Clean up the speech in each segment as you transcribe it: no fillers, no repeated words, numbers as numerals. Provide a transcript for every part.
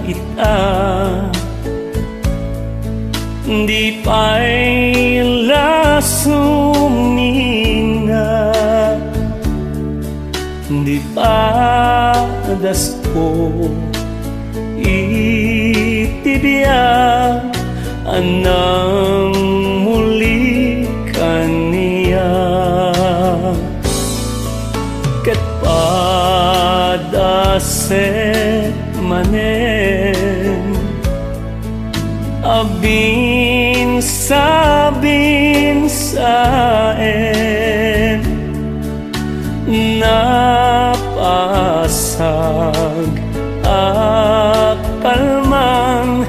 ita di pa'y lasumina, di padasko itibiyag anang muli kaniya. Ket padaset manen abin sabin saen napasag akalman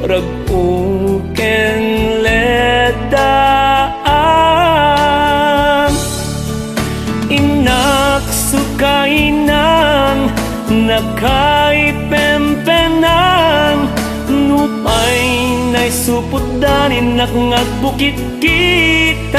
raguken ledaan inaksukainan nakaipempenan nupay na'y supuddanin nakngagbukit kitan.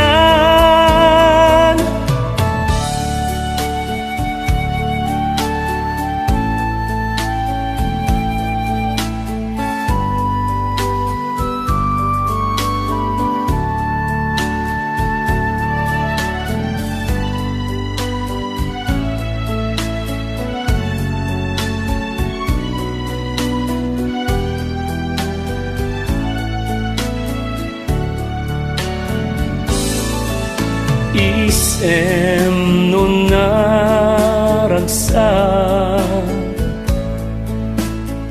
Isem no naragsak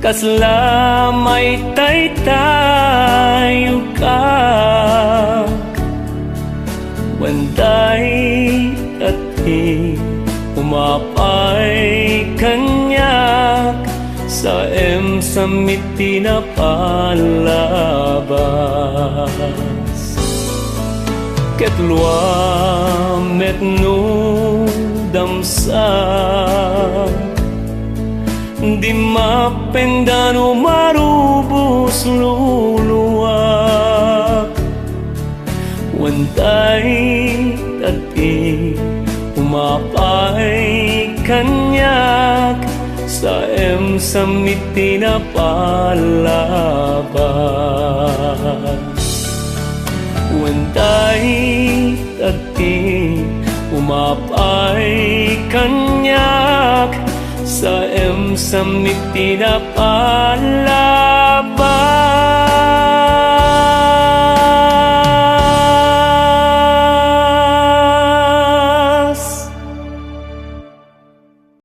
kaslamay taytayo kak wenday ati umapay kanyak sa samiti na palabas. Ket luamet no damsa di mapendano marubos luluwak wantay tati umapay kanyak sa samiti na palabas. Wantay tati umapay kanyak sa samiti na palabas.